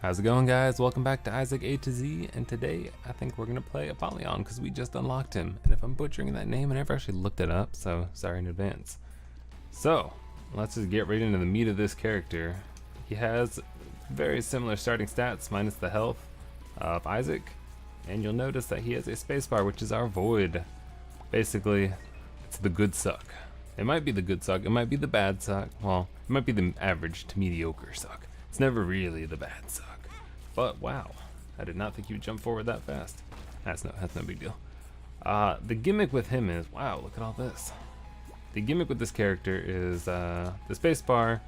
How's it going, guys? Welcome back to Isaac A to Z, and today I think we're gonna play Apollyon because we just unlocked him. And if I'm butchering that name, I never actually looked it up, so sorry in advance. So let's just get right into the meat of this character. He has very similar starting stats minus the health of Isaac, and you'll notice that he has a spacebar, which is our void. Basically, it's the good Succ. It might be the good Succ, it might be the bad Succ. Well, it might be the average to mediocre Succ. It's never really the bad Succ. But wow, I did not think you would jump forward that fast. That's no big deal. The gimmick with him is, wow, look at all this. The gimmick with this character is the spacebar.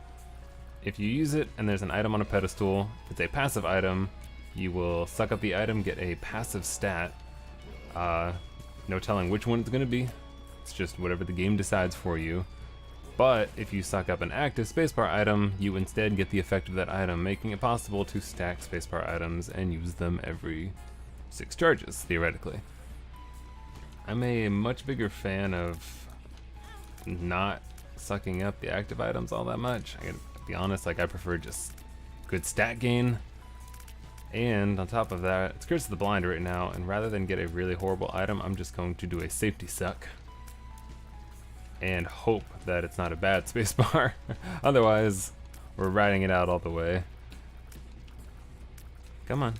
If you use it and there's an item on a pedestal, if it's a passive item, you will suck up the item, get a passive stat. No telling which one it's gonna be. It's just whatever the game decides for you. But if you suck up an active spacebar item, you instead get the effect of that item, making it possible to stack spacebar items and use them every 6 charges, theoretically. I'm a much bigger fan of not sucking up the active items all that much. I gotta be honest, like I prefer just good stat gain. And on top of that, it's Curse of the Blind right now, and rather than get a really horrible item, I'm just going to do a safety suck and hope that it's not a bad spacebar. Otherwise, we're riding it out all the way. Come on,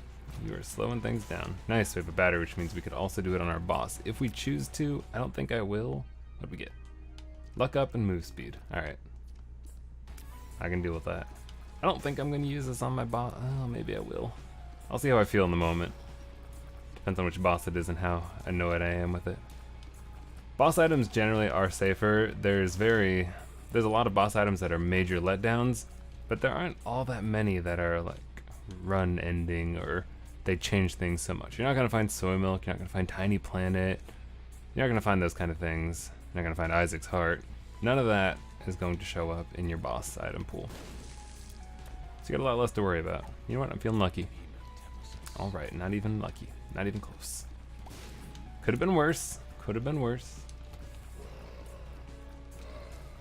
you are slowing things down. Nice, we have a battery, which means we could also do it on our boss. If we choose to, I don't think I will. What'd we get? Luck up and move speed. Alright. I can deal with that. I don't think I'm gonna use this on my boss. Oh, maybe I will. I'll see how I feel in the moment. Depends on which boss it is and how annoyed I am with it. Boss items generally are safer. There's a lot of boss items that are major letdowns, but there aren't all that many that are like run ending or they change things so much. You're not gonna find soy milk, you're not gonna find tiny planet, you're not gonna find those kind of things. You're not gonna find Isaac's heart. None of that is going to show up in your boss item pool. So you got a lot less to worry about. You know what, I'm feeling lucky. Alright, not even lucky, not even close. Could have been worse, could have been worse.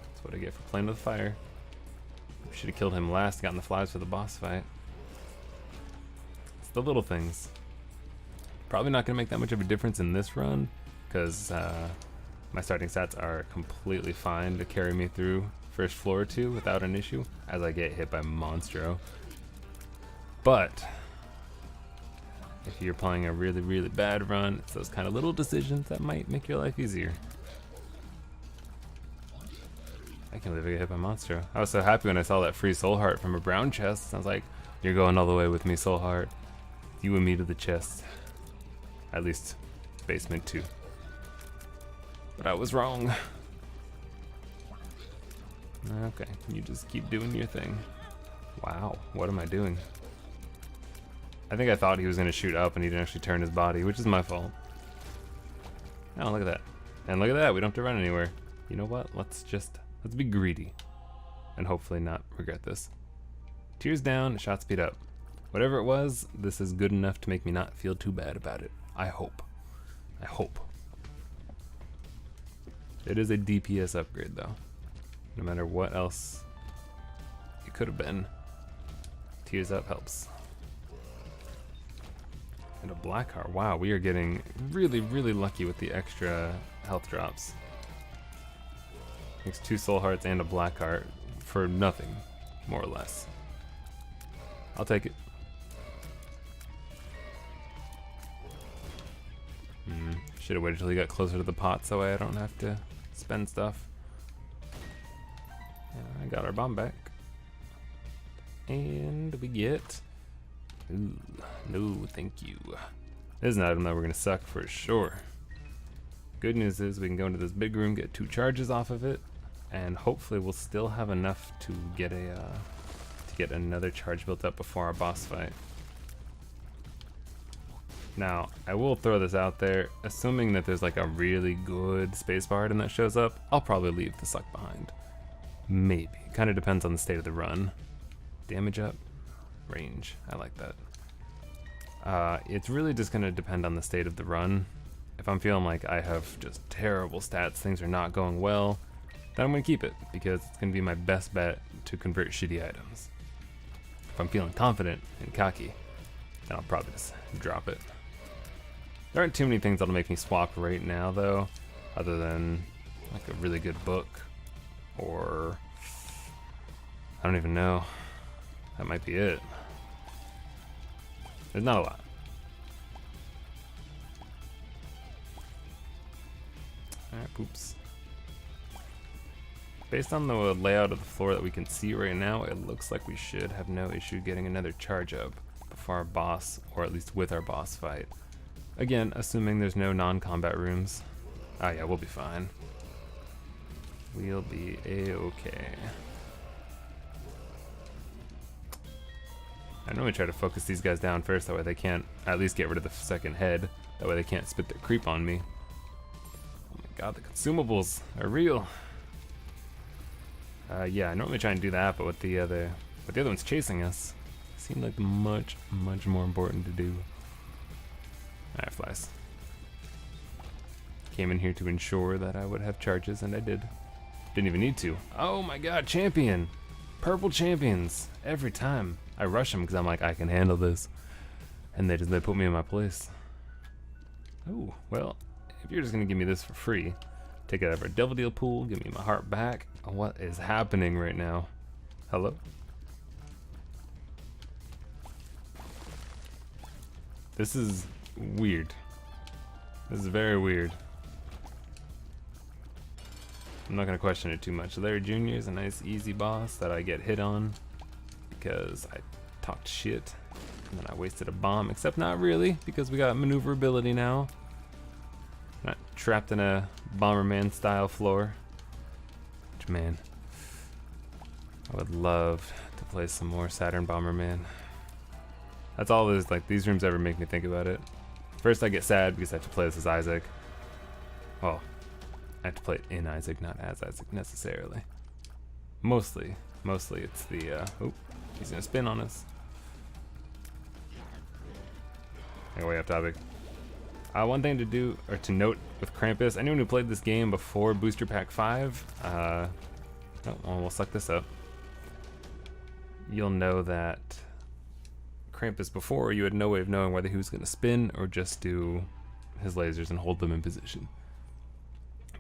That's what I get for playing with fire. Should have killed him last, gotten the flies for the boss fight. It's the little things. Probably not going to make that much of a difference in this run, because my starting stats are completely fine to carry me through first floor or two without an issue, as I get hit by Monstro. But if you're playing a really, really bad run, it's those kind of little decisions that might make your life easier. I can't believe I get hit by Monstro. I was so happy when I saw that free soul heart from a brown chest. I was like, you're going all the way with me, soul heart. You and me to the chest. At least basement 2. But I was wrong. Okay, you just keep doing your thing. Wow, what am I doing? I think I thought he was going to shoot up and he didn't actually turn his body, which is my fault. Oh, look at that. And look at that, we don't have to run anywhere. You know what? Let's be greedy. And hopefully not regret this. Tears down, shot speed up. Whatever it was, this is good enough to make me not feel too bad about it. I hope. I hope. It is a DPS upgrade though. No matter what else it could have been. Tears up helps. And a black heart. Wow, we are getting really, really lucky with the extra health drops. Makes 2 soul hearts and a black heart for nothing, more or less. I'll take it. Should have waited till he got closer to the pot so I don't have to spend stuff. I got our bomb back. And we get... Ooh, no, thank you. This is an item that we're gonna suck for sure. Good news is we can go into this big room, get 2 charges off of it, and hopefully we'll still have enough to get another charge built up before our boss fight. Now, I will throw this out there, assuming that there's like a really good spacebar item that shows up, I'll probably leave the Succ behind. Maybe. It kind of depends on the state of the run. Damage up. Range. I like that. It's really just going to depend on the state of the run. If I'm feeling like I have just terrible stats, things are not going well, then I'm going to keep it, because it's going to be my best bet to convert shitty items. If if I'm feeling confident and cocky, then I'll probably just drop it. There aren't too many things that'll make me swap right now, though, other than like a really good book, or I don't even know. That might be it. There's not a lot. Alright, poops. Based on the layout of the floor that we can see right now, it looks like we should have no issue getting another charge up before our boss, or at least with our boss fight. Again, assuming there's no non-combat rooms. Oh yeah, we'll be fine. We'll be a-okay. I normally try to focus these guys down first, that way they can't at least get rid of the second head. That way they can't spit their creep on me. Oh my god, the consumables are real. Yeah, I normally try and do that, but with the other one's chasing us, it seemed like much more important to do. Alright, flies. Came in here to ensure that I would have charges, and I did. Didn't even need to. Oh my god, champion! Purple champions! Every time. I rush them because I'm like, I can handle this. And they put me in my place. Oh, well, if you're just gonna give me this for free, take it out of our Devil Deal pool, give me my heart back. What is happening right now? Hello? This is weird. This is very weird. I'm not gonna question it too much. Larry Jr. is a nice easy boss that I get hit on because I talked shit and then I wasted a bomb, except not really, because we got maneuverability now. Not trapped in a Bomberman style floor. Which, man, I would love to play some more Saturn Bomberman. That's all those, like, these rooms ever make me think about it. First I get sad because I have to play this as Isaac. Well, I have to play it in Isaac, not as Isaac necessarily. Mostly it's the, oh, he's gonna spin on us. Hey, way off topic. One thing to do, or to note with Krampus, anyone who played this game before Booster Pack 5, oh, well, we'll suck this up. You'll know that Krampus before, you had no way of knowing whether he was going to spin or just do his lasers and hold them in position.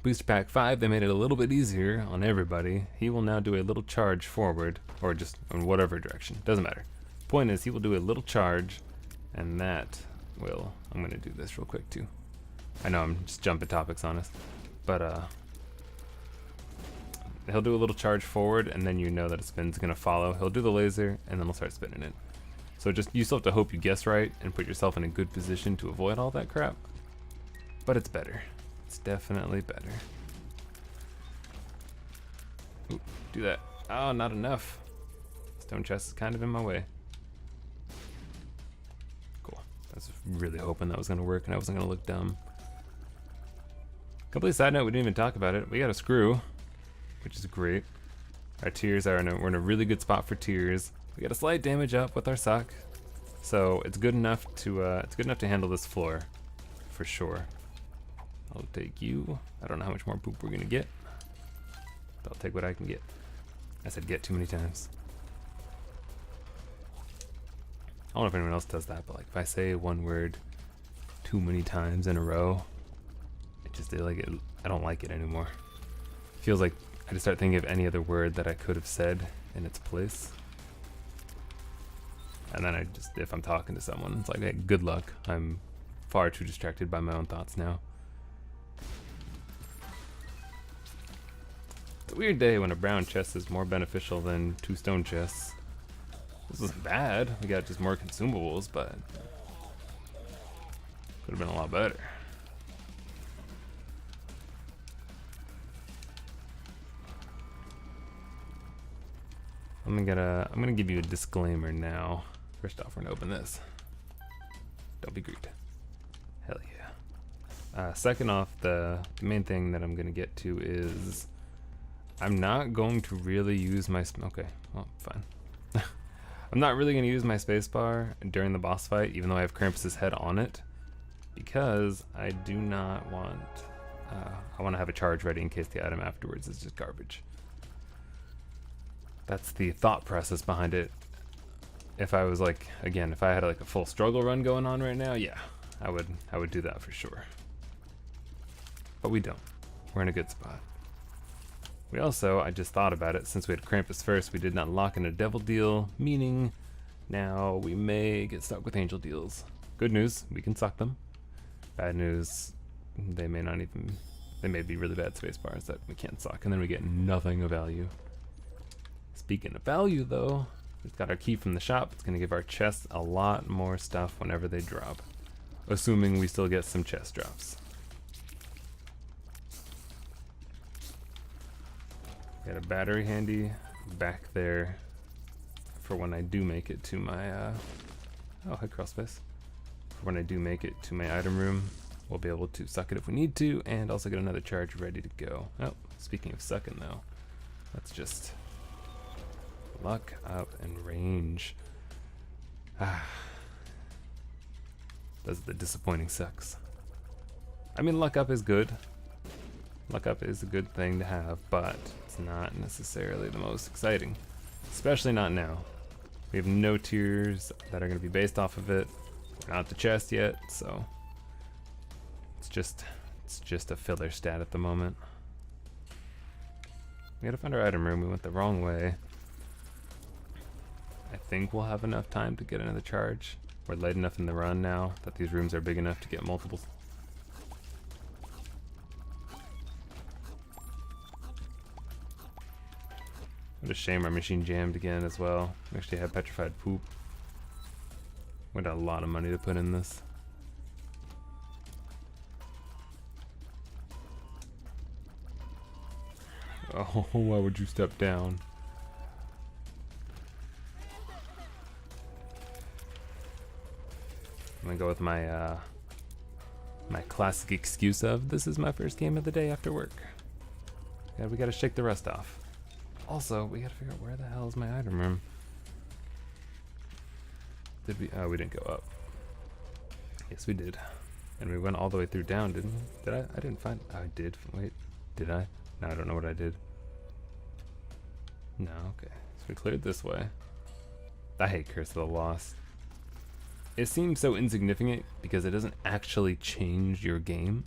Booster Pack 5, they made it a little bit easier on everybody. He will now do a little charge forward, or just in whatever direction, doesn't matter. Point is, he will do a little charge, and that will, I'm going to do this real quick too. I know I'm just jumping topics on us, but he'll do a little charge forward, and then you know that a spin's going to follow. He'll do the laser, and then he'll start spinning it. So just, you still have to hope you guess right and put yourself in a good position to avoid all that crap. But it's better. It's definitely better. Ooh, do that. Oh, not enough. Stone chest is kind of in my way. Cool. I was really hoping that was going to work and I wasn't going to look dumb. Complete side note, we didn't even talk about it. We got a screw, which is great. Our tears are we're in a really good spot for tears. We got a slight damage up with our Succ, so it's good enough to handle this floor, for sure. I'll take you. I don't know how much more poop we're gonna get, but I'll take what I can get. I said get too many times. I don't know if anyone else does that, but like if I say one word too many times in a row, I don't like it anymore. It feels like I just start thinking of any other word that I could have said in its place. And then if I'm talking to someone, it's like, hey, good luck. I'm far too distracted by my own thoughts now. It's a weird day when a brown chest is more beneficial than 2 stone chests. This isn't bad. We got just more consumables, but could have been a lot better. I'm gonna give you a disclaimer now. First off, we're gonna open this. Don't be greedy. Hell yeah. Second off, the main thing that I'm gonna get to is I'm not going to really use my okay, well, fine. I'm not really gonna use my spacebar during the boss fight, even though I have Krampus's head on it, because I do not want. I want to have a charge ready in case the item afterwards is just garbage. That's the thought process behind it. if I was like, again, if I had like a full struggle run going on right now, yeah, I would do that for sure. But we don't. We're in a good spot. We also, I just thought about it, since we had Krampus first, we did not lock in a devil deal, meaning now we may get stuck with angel deals. Good news, we can suck them. Bad news, they may not even, they may be really bad space bars that we can't suck, and then we get nothing of value. Speaking of value though, we've got our key from the shop. It's gonna give our chests a lot more stuff whenever they drop. Assuming we still get some chest drops. Got a battery handy back there for when I do make it to my, oh, hi Crawlspace. For when I do make it to my item room, we'll be able to suck it if we need to, and also get another charge ready to go. Oh, speaking of sucking though, let's just luck up and range. Ah. Those are the disappointing sucks. I mean, luck up is good. Luck up is a good thing to have, but it's not necessarily the most exciting. Especially not now. We have no tiers that are going to be based off of it. We're not the chest yet, so it's just a filler stat at the moment. We gotta find our item room. We went the wrong way. I think we'll have enough time to get another charge. We're late enough in the run now that these rooms are big enough to get multiples. What a shame our machine jammed again as well. We actually had petrified poop. We had a lot of money to put in this. Oh, why would you step down? I'm gonna go with my my classic excuse of this is my first game of the day after work. Yeah, we gotta shake the rust off. Also, we gotta figure out where the hell is my item room. Did we? Oh, we didn't go up. Yes, we did. And we went all the way through down, didn't we? Did I? I didn't find. I did. Wait, did I? No, I don't know what I did. No, okay. So we cleared this way. I hate Curse of the Lost. It seems so insignificant because it doesn't actually change your game.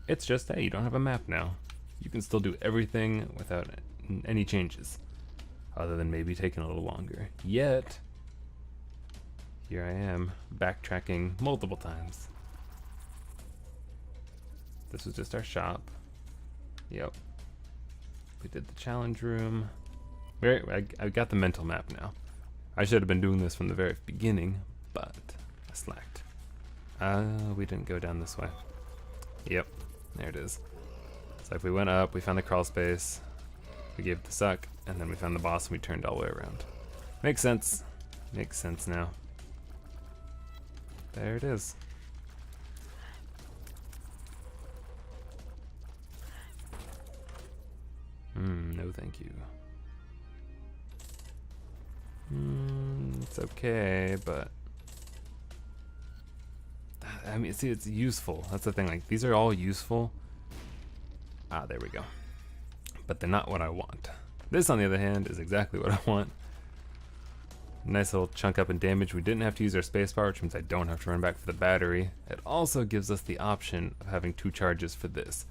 It's just, hey, you don't have a map now. You can still do everything without any changes, other than maybe taking a little longer. Yet, here I am, backtracking multiple times. This was just our shop. Yep. We did the challenge room. I got the mental map now. I should have been doing this from the very beginning, but I slacked. We didn't go down this way. Yep, there it is. So if we went up, we found the crawl space, we gave it the Succ, and then we found the boss and we turned all the way around. Makes sense. Makes sense now. There it is. No thank you. It's okay, but I mean, see, it's useful. That's the thing, like, these are all useful. Ah, there we go. But they're not what I want. This, on the other hand, is exactly what I want. Nice little chunk up in damage. We didn't have to use our spacebar, which means I don't have to run back for the battery. It also gives us the option of having 2 charges for this.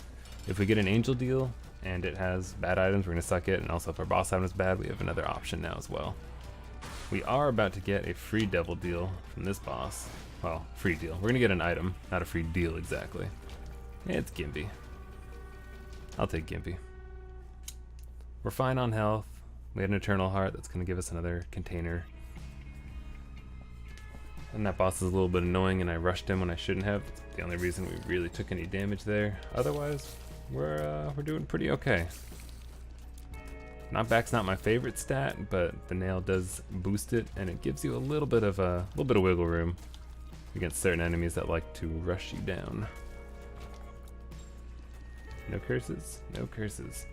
If we get an angel deal and it has bad items, we're gonna suck it, and also if our boss item is bad, we have another option now as well. We are about to get a free devil deal from this boss. Well, free deal. We're gonna get an item, not a free deal exactly. It's Gimpy. I'll take Gimpy. We're fine on health. We had an Eternal Heart that's gonna give us another container. And that boss is a little bit annoying and I rushed him when I shouldn't have. It's the only reason we really took any damage there. Otherwise, we're doing pretty okay. Knockback's not my favorite stat, but the nail does boost it, and it gives you a little bit of wiggle room against certain enemies that like to rush you down. No curses, no curses.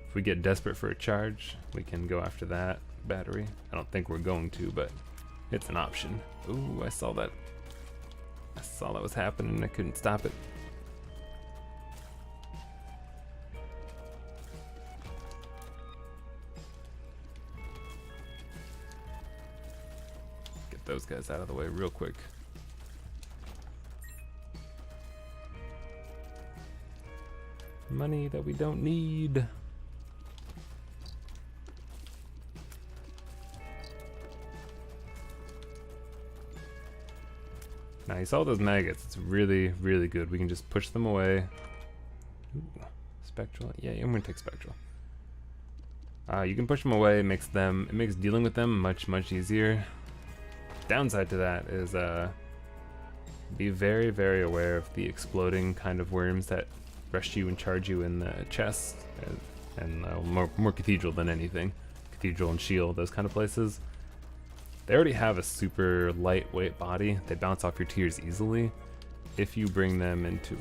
If we get desperate for a charge, we can go after that battery. I don't think we're going to, but it's an option. Ooh, I saw that. I saw that was happening and I couldn't stop it. those guys out of the way real quick. Money that we don't need. Nice, all those maggots. It's really, really good. We can just push them away. Ooh, spectral. Yeah, I'm gonna take spectral. You can push them away. It makes dealing with them much easier. Downside to that is be very, very aware of the exploding kind of worms that rush you and charge you in the chest, and more cathedral than anything. Cathedral and shield, those kind of places. They already have a super lightweight body. They bounce off your tiers easily. If you bring them into,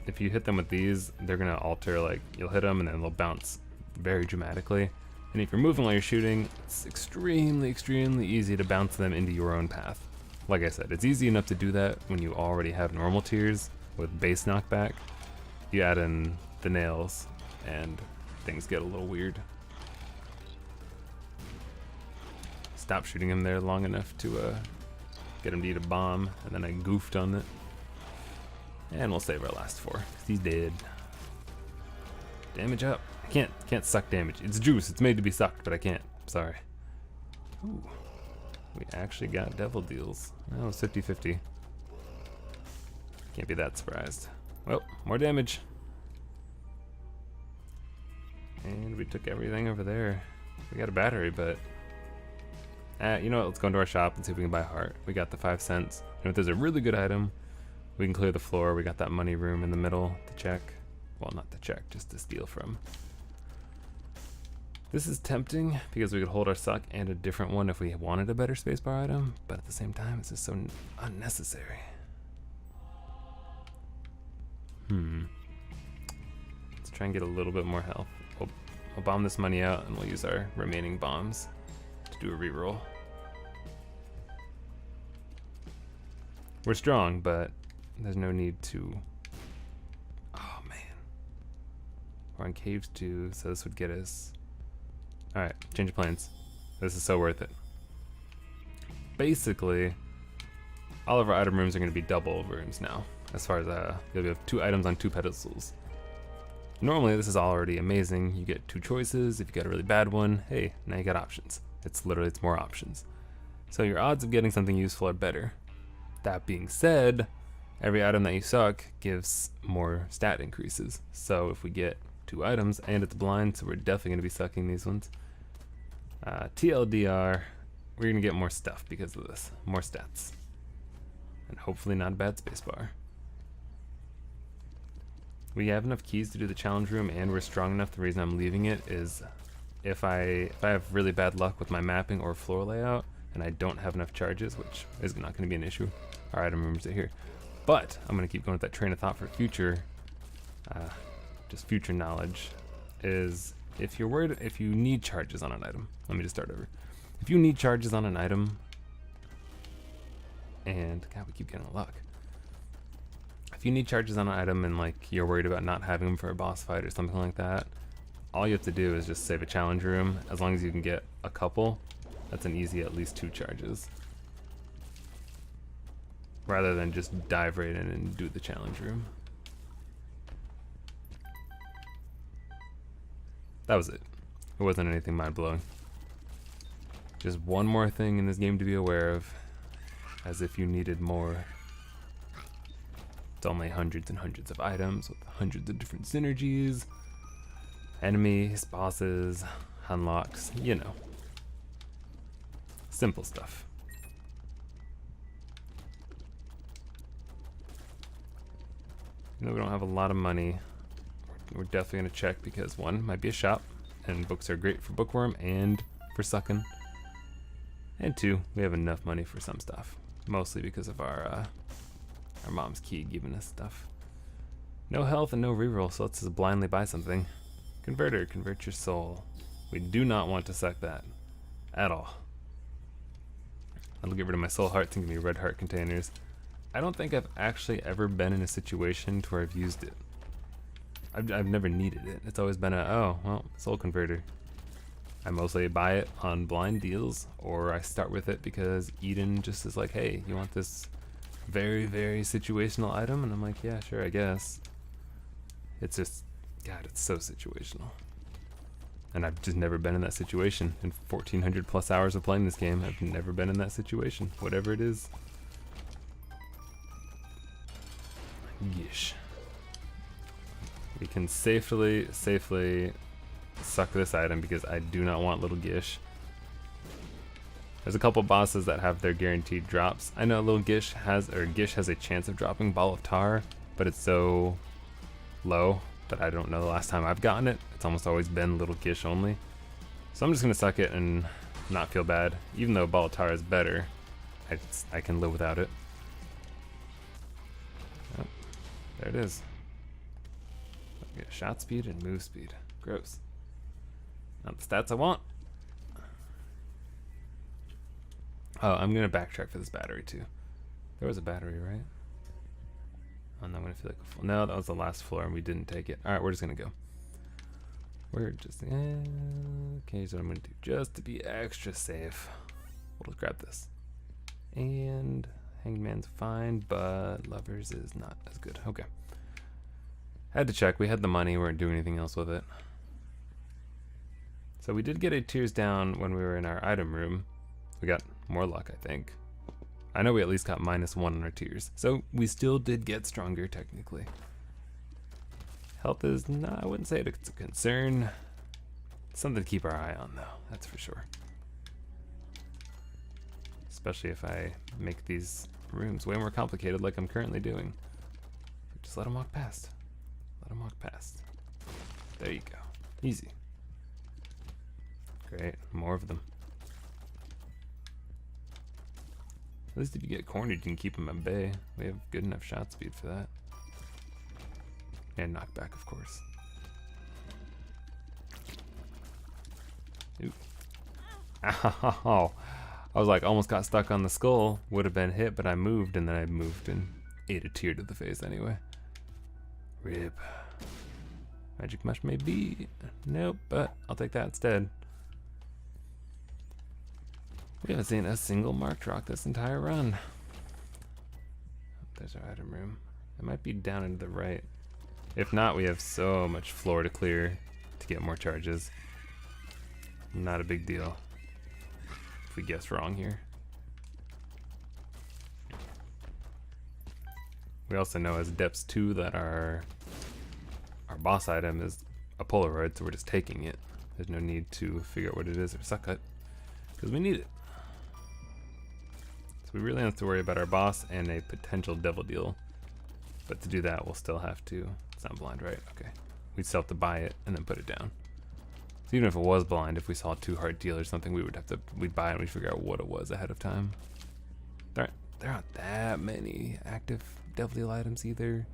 if you hit them with these, they're gonna alter, like, you'll hit them and then they'll bounce very dramatically. And if you're moving while you're shooting, it's extremely easy to bounce them into your own path. Like I said, it's easy enough to do that when you already have normal tiers with base knockback. You add in the nails and things get a little weird. Stop shooting him there long enough to get him to eat a bomb, and then I goofed on it. And we'll save our last 4, because he's dead. Damage up. I can't suck damage. It's juice, it's made to be sucked, but I can't. Sorry. Ooh. We actually got devil deals. That was 50-50. Can't be that surprised. Well, more damage. And we took everything over there. We got a battery, but you know what, let's go into our shop and see if we can buy a heart. We got the 5 cents. And if there's a really good item, we can clear the floor. We got that money room in the middle to check. Well, not to check, just to steal from. This is tempting because we could hold our Succ and a different one if we wanted a better spacebar item, but at the same time, it's just so unnecessary. Let's try and get a little bit more health. We'll bomb this money out and we'll use our remaining bombs to do a reroll. We're strong, but there's no need to. Oh man. We're on caves 2, so this would get us. Alright, change of plans. This is so worth it. Basically, all of our item rooms are going to be double rooms now. As far as you'll have 2 items on 2 pedestals. Normally, this is already amazing. You get 2 choices. If you got a really bad one, hey, now you got options. It's more options. So your odds of getting something useful are better. That being said, every item that you suck gives more stat increases. So if we get 2 items and it's blind, so we're definitely going to be sucking these ones. TLDR, we're going to get more stuff because of this. More stats. And hopefully not a bad spacebar. We have enough keys to do the challenge room, and we're strong enough. The reason I'm leaving it is if I have really bad luck with my mapping or floor layout, and I don't have enough charges, which is not going to be an issue. Our item rooms are here. But I'm going to keep going with that train of thought for future, just future knowledge, is if you're worried, if you need charges on an item, let me just start over. If you need charges on an item, and God, we keep getting luck. If you need charges on an item and like you're worried about not having them for a boss fight or something like that, all you have to do is just save a challenge room. As long as you can get a couple, that's an easy at least 2 charges. Rather than just dive right in and do the challenge room. That was it. It wasn't anything mind-blowing. Just one more thing in this game to be aware of, as if you needed more. It's only hundreds and hundreds of items with hundreds of different synergies, enemies, bosses, unlocks, you know. Simple stuff. Even though we don't have a lot of money, we're definitely going to check because 1, might be a shop, and books are great for bookworm and for sucking. And 2, we have enough money for some stuff, mostly because of our mom's key giving us stuff. No health and no reroll, so let's just blindly buy something. Converter, convert your soul. We do not want to suck that at all. I'll get rid of my soul hearts and give me red heart containers. I don't think I've actually ever been in a situation to where I've used it. I've never needed it. It's always been a, oh, well, soul converter. I mostly buy it on blind deals, or I start with it because Eden just is like, hey, you want this very, very situational item? And I'm like, yeah, sure, I guess. It's just, God, it's so situational. And I've just never been in that situation. In 1,400 plus hours of playing this game, I've never been in that situation, whatever it is. Yeesh. We can safely suck this item because I do not want little Gish. There's a couple bosses that have their guaranteed drops. I know little Gish has a chance of dropping Ball of Tar, but it's so low that I don't know the last time I've gotten it. It's almost always been little Gish only. So I'm just gonna suck it and not feel bad. Even though Ball of Tar is better, I can live without it. Oh, there it is. Get shot speed and move speed. Gross. Not the stats I want. Oh, I'm gonna backtrack for this battery too. There was a battery, right? Oh, no, I'm gonna feel like a no, that was the last floor and we didn't take it. Alright, we're just gonna go. We're just okay, so what I'm gonna do just to be extra safe. We'll just grab this. And Hanged Man's fine, but Lovers is not as good. Okay. Had to check, we had the money, we weren't doing anything else with it. So we did get a Tears Down when we were in our item room. We got more luck, I think. I know we at least got -1 on our tears. So we still did get stronger, technically. Health is not, I wouldn't say it's a concern. It's something to keep our eye on, though, that's for sure. Especially if I make these rooms way more complicated like I'm currently doing. Just let them walk past. Let them walk past. There you go. Easy. Great, more of them. At least if you get cornered, you can keep them at bay. We have good enough shot speed for that. And knockback, of course. Ooh. Ow. I was like, almost got stuck on the skull. Would have been hit, but I moved, and then I moved and ate a tear to the face anyway. Rip. Magic mush maybe. Nope, but I'll take that instead. We haven't seen a single marked rock this entire run. There's our item room. It might be down into the right. If not, we have so much floor to clear to get more charges. Not a big deal if we guess wrong here. We also know as Depths 2 that our boss item is a Polaroid, so we're just taking it. There's no need to figure out what it is or suck it, because we need it. We really don't have to worry about our boss and a potential devil deal. But to do that, we'll still have to, it's not blind, right? Okay. We'd still have to buy it and then put it down. So even if it was blind, if we saw a 2-heart deal or something, we'd buy it and we'd figure out what it was ahead of time. There aren't that many active devil deal items either.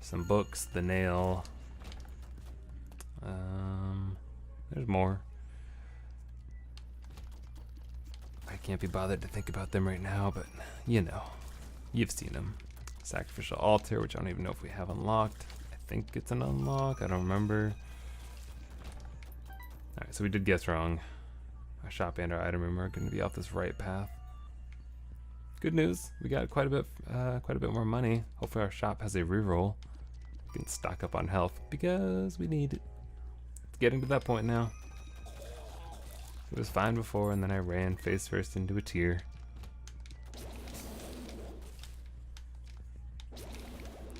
Some books, the nail. There's more. I can't be bothered to think about them right now, but you know, you've seen them. Sacrificial altar, which I don't even know if we have unlocked. I think it's an unlock, I don't remember. Alright, so we did guess wrong. Our shop and our item room are going to be off this right path. Good news, we got quite a bit more money. Hopefully our shop has a reroll. We can stock up on health because we need it. It's getting to that point now. It was fine before, and then I ran face first into a tear.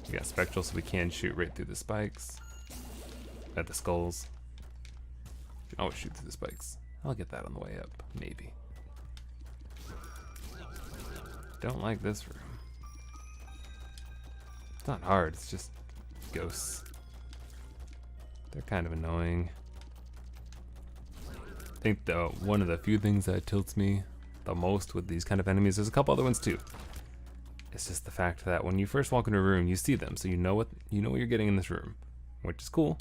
We got spectral, so we can shoot right through the spikes. At the skulls. You can always shoot through the spikes. I'll get that on the way up, maybe. Don't like this room. It's not hard, it's just ghosts. They're kind of annoying. I think one of the few things that tilts me the most with these kind of enemies, there's a couple other ones too. It's just the fact that when you first walk into a room, you see them, so you know what you're getting in this room, which is cool.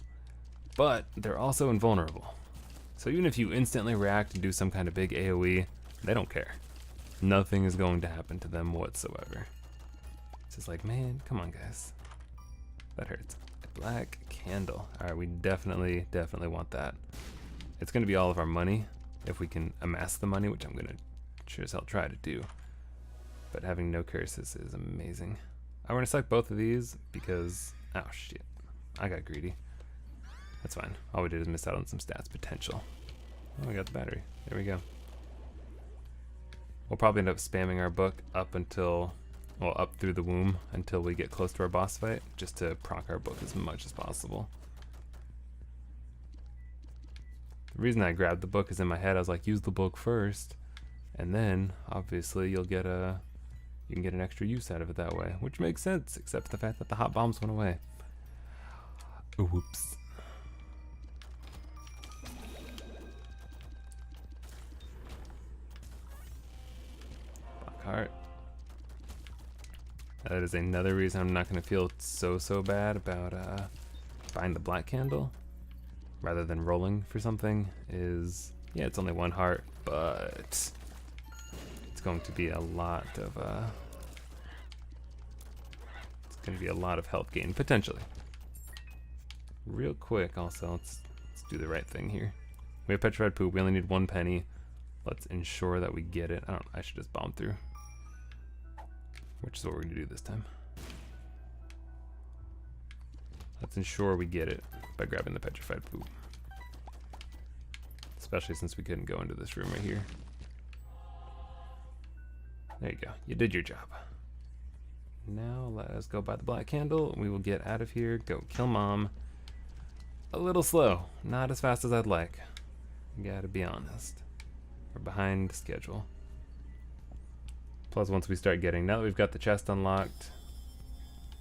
But they're also invulnerable. So even if you instantly react and do some kind of big AoE, they don't care. Nothing is going to happen to them whatsoever. It's just like, man, come on guys. That hurts. A black candle. Alright, we definitely want that. It's going to be all of our money if we can amass the money, which I'm going to sure as hell try to do. But having no curses is amazing. I want to select both of these because, oh shit, I got greedy. That's fine. All we did is miss out on some stats potential. Oh, we got the battery. There we go. We'll probably end up spamming our book up until, well, up through the womb until we get close to our boss fight, just to proc our book as much as possible. The reason I grabbed the book is in my head I was like, use the book first, and then obviously you can get an extra use out of it that way, which makes sense, except for the fact that the hot bombs went away. Whoops. Black heart. That is another reason I'm not going to feel so bad about buying the black candle rather than rolling for something. Is, yeah, it's only one heart, but it's going to be a lot of health gain potentially. Real quick, also let's do the right thing here. We have petrified poop. We only need 1 penny. Let's ensure that we get it. I should just bomb through, which is what we're gonna do this time. Let's ensure we get it by grabbing the petrified poop, especially since we couldn't go into this room right here. There you go. You did your job. Now let us go buy the black candle. We will get out of here, go kill mom. A little slow, not as fast as I'd like. Gotta be honest. We're behind schedule. Plus, once we start getting, now that we've got the chest unlocked,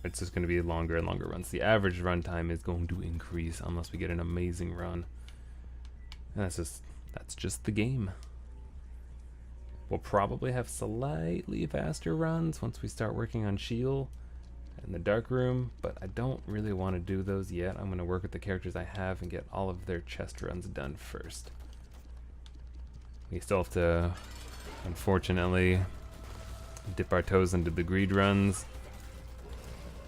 it's just going to be longer and longer runs. The average run time is going to increase unless we get an amazing run. And that's just the game. We'll probably have slightly faster runs once we start working on Shield and the dark room, but I don't really want to do those yet. I'm going to work with the characters I have and get all of their chest runs done first. We still have to, unfortunately, dip our toes into the greed runs.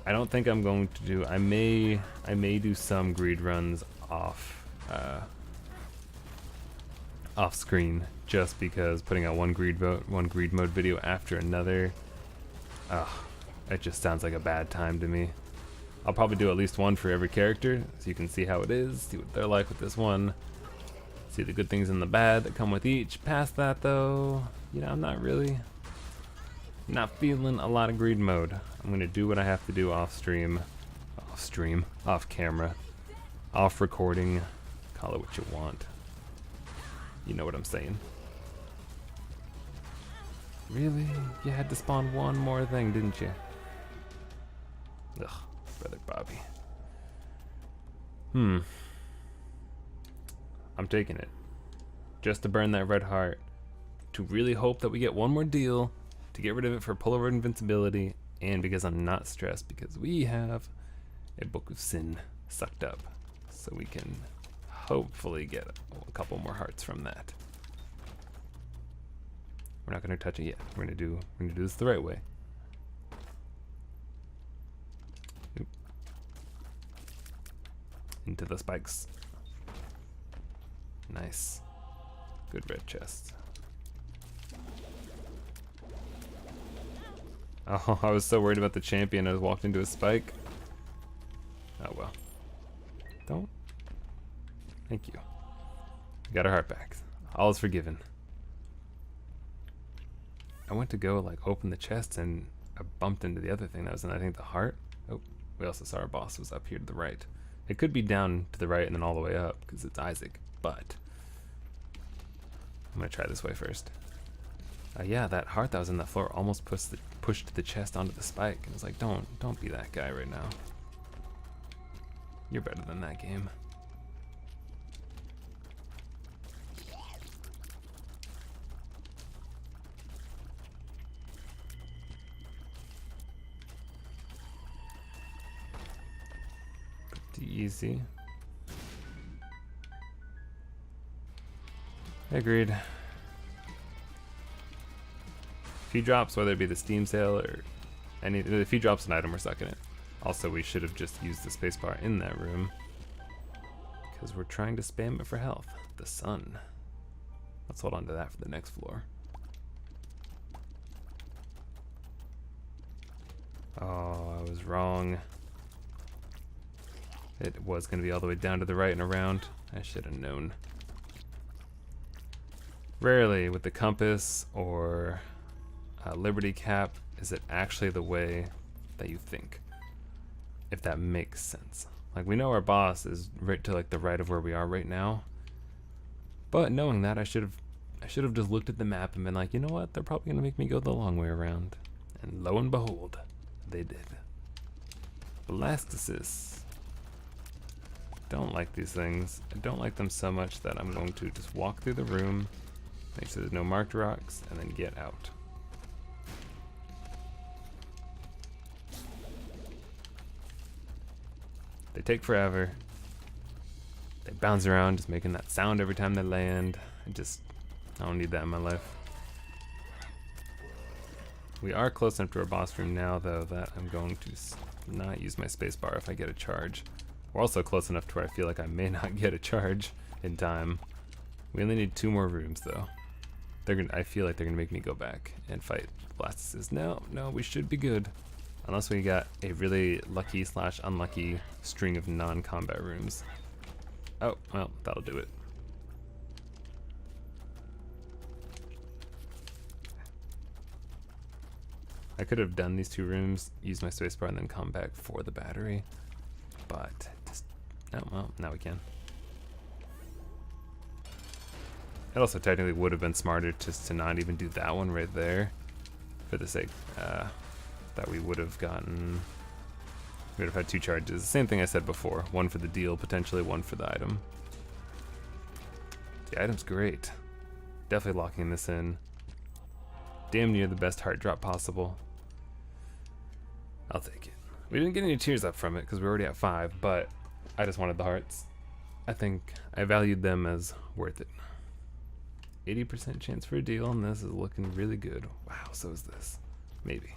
I don't think I'm going to do, I may do some greed runs off screen, just because putting out one greed mode video after another, it just sounds like a bad time to me. I'll probably do at least one for every character so you can see how it is, see what they're like with this one, see the good things and the bad that come with each. Past that though, you know, I'm not feeling a lot of greed mode. I'm gonna do what I have to do off camera, off recording, call it what you want. You know what I'm saying. Really? You had to spawn one more thing, didn't you? Ugh, brother Bobby. I'm taking it. Just to burn that red heart. To really hope that we get one more deal. To get rid of it for pullover invincibility. And because I'm not stressed. Because we have a Book of Sin sucked up. So we can hopefully get a couple more hearts from that. We're not going to touch it yet. We're going to do this the right way. Oop. Into the spikes. Nice. Good red chest. Oh, I was so worried about the champion. I walked into a spike. Oh well. Don't. Thank you. We got our heart back. All is forgiven. I went to go like open the chest and I bumped into the other thing that was in, I think, the heart. Oh, we also saw our boss was up here to the right. It could be down to the right and then all the way up because it's Isaac, but I'm gonna try this way first. Yeah, that heart that was in the floor almost pushed the chest onto the spike. And I was like, don't be that guy right now. You're better than that game. Easy. Agreed. A few drops, whether it be the Steam sale or any, if he drops an item, we're sucking it. Also, we should have just used the spacebar in that room, because we're trying to spam it for health. The sun. Let's hold on to that for the next floor. Oh, I was wrong. It was going to be all the way down to the right and around. I should have known. Rarely with the compass or Liberty Cap is it actually the way that you think. If that makes sense. Like, we know our boss is right to like the right of where we are right now. But knowing that, I should have just looked at the map and been like, you know what? They're probably gonna make me go the long way around. And lo and behold, they did. Blastocysts. Don't like these things. I don't like them so much that I'm going to just walk through the room, make sure there's no marked rocks, and then get out. They take forever. They bounce around, just making that sound every time they land. I don't need that in my life. We are close enough to our boss room now, though, that I'm going to not use my spacebar if I get a charge. We're also close enough to where I feel like I may not get a charge in time. We only need 2 more rooms, though. I feel like they're gonna make me go back and fight Blastocysts. No, we should be good. Unless we got a really lucky / unlucky string of non-combat rooms. Oh, well, that'll do it. I could have done these 2 rooms, used my spacebar, and then come back for the battery. But, oh, well, now we can. It also technically would have been smarter just to not even do that one right there. For the sake that we would have gotten... We would have had 2 charges. The same thing I said before. 1 for the deal, potentially 1 for the item. The item's great. Definitely locking this in. Damn near the best heart drop possible. I'll take it. We didn't get any tears up from it because we're already at 5, but I just wanted the hearts. I think I valued them as worth it. 80% chance for a deal, and this is looking really good. Wow, so is this. Maybe.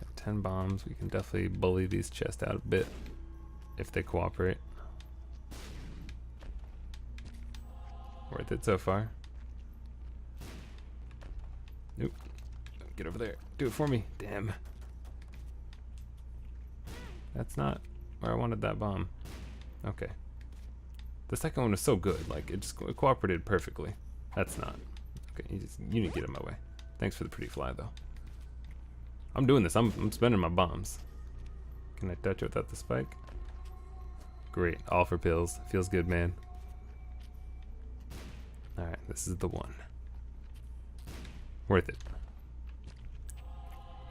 Got 10 bombs. We can definitely bully these chests out a bit if they cooperate. Worth it so far. Nope. Get over there. Do it for me. Damn. That's not where I wanted that bomb. Okay. The second one was so good. Like, it just cooperated perfectly. That's not. Okay, you need to get in my way. Thanks for the pretty fly, though. I'm doing this. I'm spending my bombs. Can I touch it without the spike? Great. All for pills. Feels good, man. Alright, this is the one. Worth it.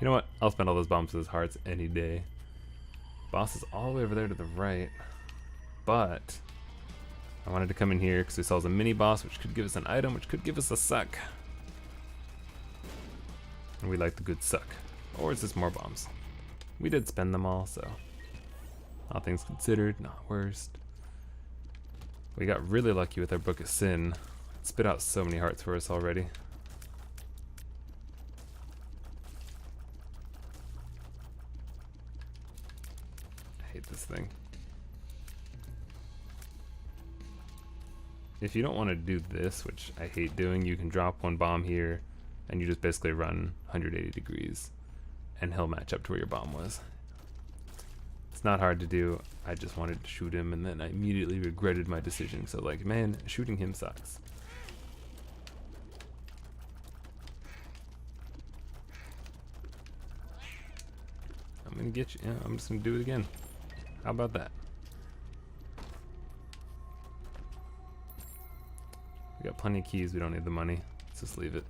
You know what? I'll spend all those bombs as hearts any day. Boss is all the way over there to the right. But I wanted to come in here because we saw a mini boss, which could give us an item, which could give us a Succ. And we like the good Succ. Or is this more bombs? We did spend them all, so all things considered, not worst. We got really lucky with our Book of Sin. It spit out so many hearts for us already. I hate this thing. If you don't want to do this, which I hate doing, you can drop 1 bomb here and you just basically run 180 degrees and he'll match up to where your bomb was. It's not hard to do. I just wanted to shoot him and then I immediately regretted my decision. So like, man, shooting him sucks. I'm gonna get you. Yeah, I'm just gonna do it again. How about that? We got plenty of keys. We don't need the money. Let's just leave it.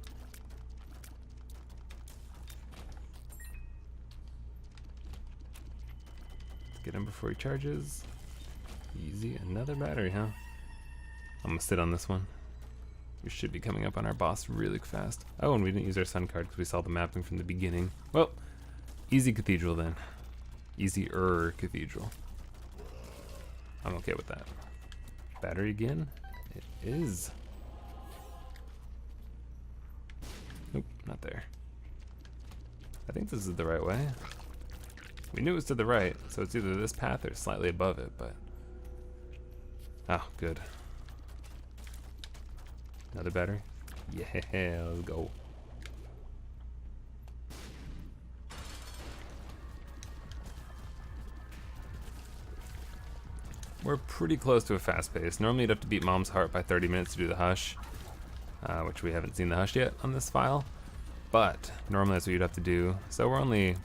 Let's get him before he charges. Easy. Another battery, huh? I'm gonna sit on this one. We should be coming up on our boss really fast. Oh, and we didn't use our sun card because we saw the mapping from the beginning. Well, easy cathedral then. Easier cathedral. I'm okay with that. Battery again? It is. Nope, not there. I think this is the right way. We knew it was to the right, so it's either this path or slightly above it, but... Oh, good. Another battery? Yeah, let's go. We're pretty close to a fast pace. Normally you'd have to beat Mom's heart by 30 minutes to do the hush, which we haven't seen the hush yet on this file, but normally that's what you'd have to do. So we're only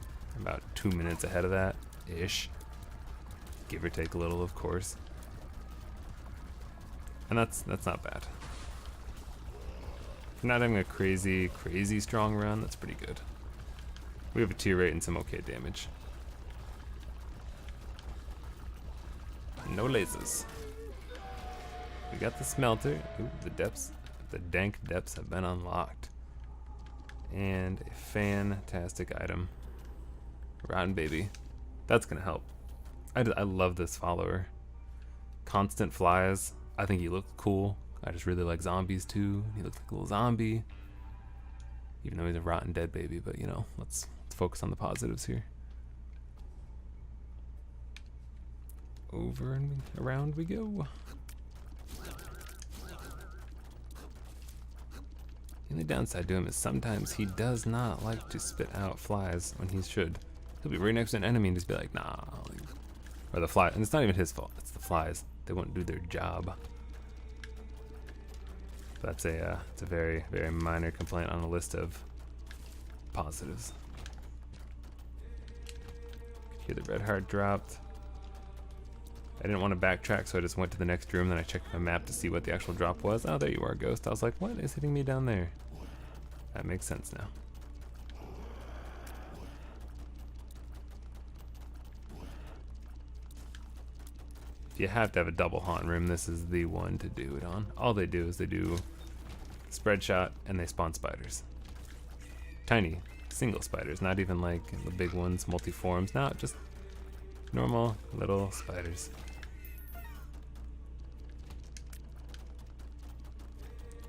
about 2 minutes ahead of that, ish. Give or take a little, of course. And that's not bad. If you're not having a crazy strong run, that's pretty good. We have a tier rate and some okay damage. No lasers. We got the smelter. Ooh, the dank depths have been unlocked. And a fantastic item. Rotten baby. That's gonna help. I love this follower. Constant flies. I think he looks cool. I just really like zombies too. He looks like a little zombie. Even though he's a rotten dead baby, but you know, let's focus on the positives here. Over and around we go. The only downside to him is sometimes he does not like to spit out flies when he should. He'll be right next to an enemy and just be like, nah. Or the fly, and it's not even his fault, it's the flies. They won't do their job. That's it's a very, very minor complaint on a list of positives. Hear the red heart dropped. I didn't want to backtrack, so I just went to the next room, then I checked my map to see what the actual drop was. Oh, there you are, Ghost. I was like, what is hitting me down there? That makes sense now. If you have to have a double haunt room, this is the one to do it on. All they do is they do spread shot and they spawn spiders. Tiny, single spiders, not even like the big ones, multi-forms. No, just normal little spiders.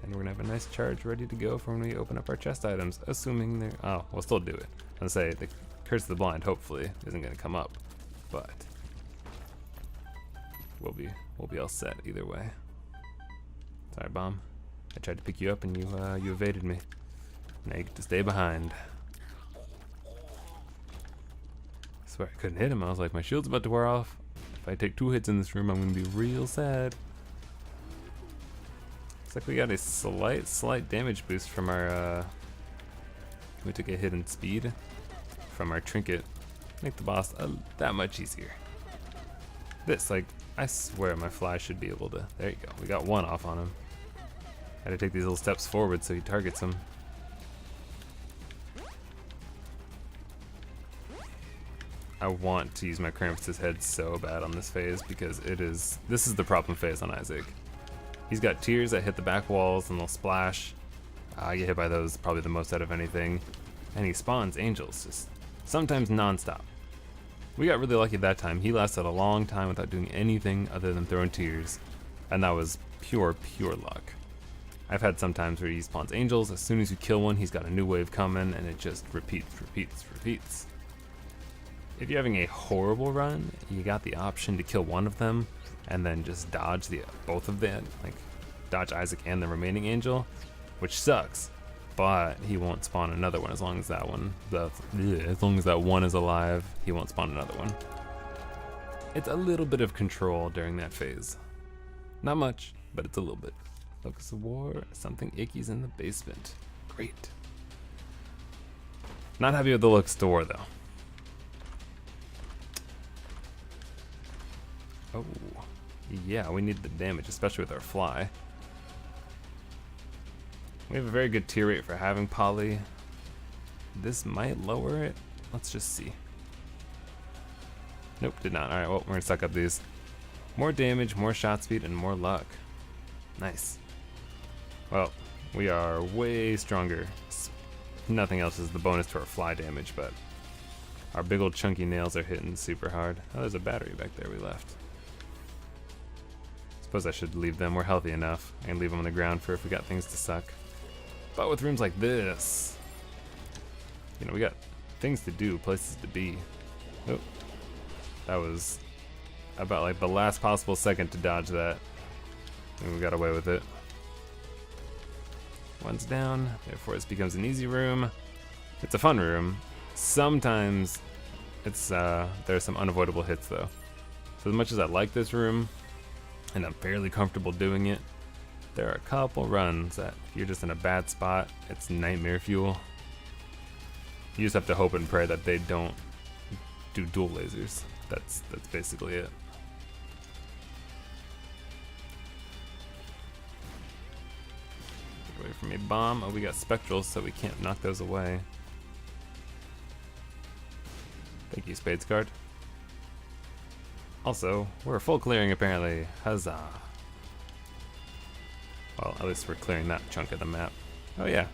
And we're gonna have a nice charge ready to go for when we open up our chest items, assuming they're... Oh, we'll still do it. I'm gonna say the Curse of the Blind hopefully isn't gonna come up, but we'll be all set either way. Sorry, Bomb. I tried to pick you up and you evaded me. Now you get to stay behind. I swear I couldn't hit him. I was like, my shield's about to wear off. If I take 2 hits in this room, I'm gonna be real sad. Looks like we got a slight damage boost from our, we took a hit in speed from our trinket. Make the boss that much easier. This, like, I swear my fly should be able to, there you go. We got 1 off on him. Had to take these little steps forward so he targets him. I want to use my Krampus's head so bad on this phase because this is the problem phase on Isaac. He's got tears that hit the back walls and they'll splash. I get hit by those probably the most out of anything. And he spawns angels, just sometimes non-stop. We got really lucky that time. He lasted a long time without doing anything other than throwing tears. And that was pure luck. I've had some times where he spawns angels. As soon as you kill one, he's got a new wave coming and it just repeats. If you're having a horrible run, you got the option to kill one of them and then just dodge both of them, like dodge Isaac and the remaining angel, which sucks, but he won't spawn another one as long as that one, as long as that one is alive, he won't spawn another one. It's a little bit of control during that phase. Not much, but it's a little bit. Focus of War, something icky's in the basement. Great. Not happy with the looks to War though. Oh, yeah, we need the damage, especially with our fly. We have a very good tier rate for having poly. This might lower it. Let's just see. Nope, did not. Alright, well, we're gonna suck up these. More damage, more shot speed, and more luck. Nice. Well, we are way stronger. Nothing else is the bonus to our fly damage, but our big old chunky nails are hitting super hard. Oh, there's a battery back there we left. Suppose I should leave them. We're healthy enough. And leave them on the ground for if we got things to suck. But with rooms like this, you know, we got things to do, places to be. Oh, that was about like the last possible second to dodge that. And we got away with it. One's down, therefore this becomes an easy room. It's a fun room. Sometimes it's there's some unavoidable hits though. So as much as I like this room, and I'm fairly comfortable doing it, there are a couple runs that if you're just in a bad spot, it's nightmare fuel. You just have to hope and pray that they don't do dual lasers. That's basically it. Get away from a bomb. Oh, we got spectrals, so we can't knock those away. Thank you, Spades card. Also, we're full clearing apparently. Huzzah. Well, at least we're clearing that chunk of the map. Oh yeah.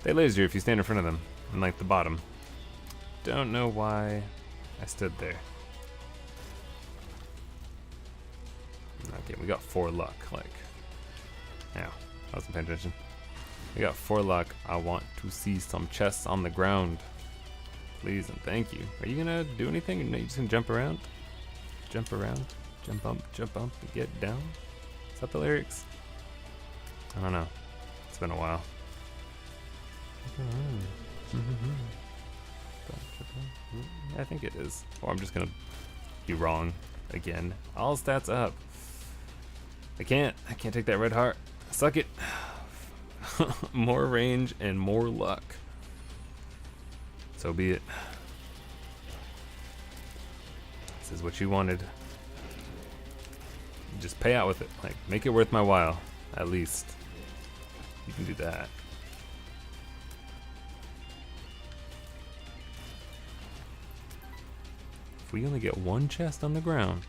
They laser you if you stand in front of them, and like the bottom. Don't know why I stood there. Okay, we got 4 luck, like. Yeah, I wasn't paying attention. We got 4 luck. I want to see some chests on the ground. Please and thank you. Are you gonna do anything? Or no, you just gonna jump around? Jump around, jump up, and get down? Is that the lyrics? I don't know. It's been a while. I think it is. Or I'm just gonna be wrong again. All stats up. I can't take that red heart. Suck it. More range and more luck. So be it. This is what you wanted. Just pay out with it. Like, make it worth my while. At least. You can do that. If we only get 1 chest on the ground.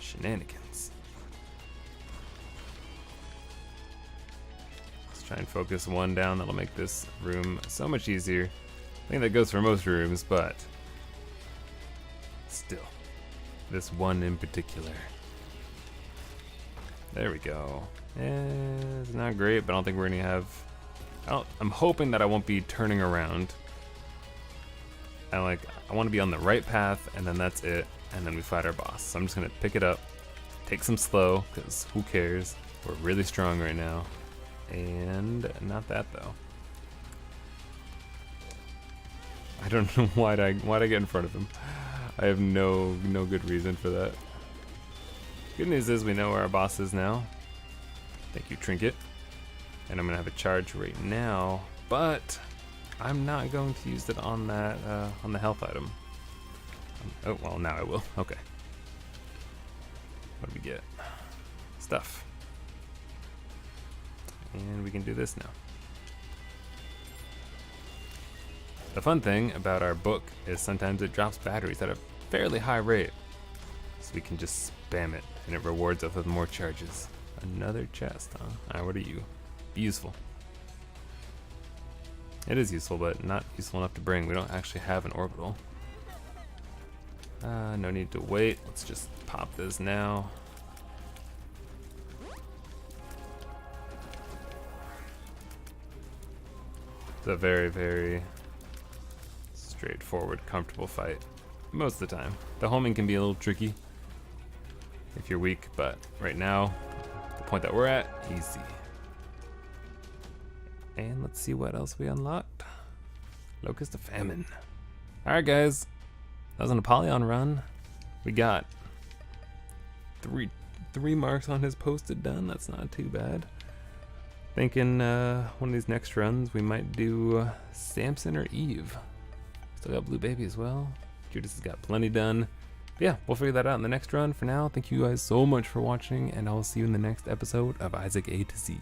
Shenanigans. Let's try and focus 1 down. That'll make this room so much easier. I think that goes for most rooms, but still. This one in particular. There we go. It's not great, but I don't think we're gonna have. I'm hoping that I won't be turning around. I want to be on the right path, and then that's it. And then we fight our boss. So I'm just gonna pick it up, take some slow, because who cares? We're really strong right now, and not that though. I don't know why'd I get in front of him. I have no good reason for that. Good news is we know where our boss is now. Thank you, Trinket. And I'm gonna have a charge right now, but I'm not going to use it on that on the health item. Oh well, now I will. Okay. What do we get? Stuff. And we can do this now. The fun thing about our book is sometimes it drops batteries at a fairly high rate. So we can just spam it and it rewards us with more charges. Another chest, huh? Alright, what are you? Be useful. It is useful, but not useful enough to bring. We don't actually have an orbital. No need to wait. Let's just pop this now. It's a very straightforward, comfortable fight. Most of the time. The homing can be a little tricky if you're weak, but right now, the point that we're at, easy. And let's see what else we unlocked. Locust of Famine. Alright guys, that was an Apollyon run. We got three marks on his posted done. That's not too bad. Thinking one of these next runs we might do Samson or Eve. Still got Blue Baby as well. Judas has got plenty done. But yeah, we'll figure that out in the next run. For now, thank you guys so much for watching, and I'll see you in the next episode of Isaac A to Z.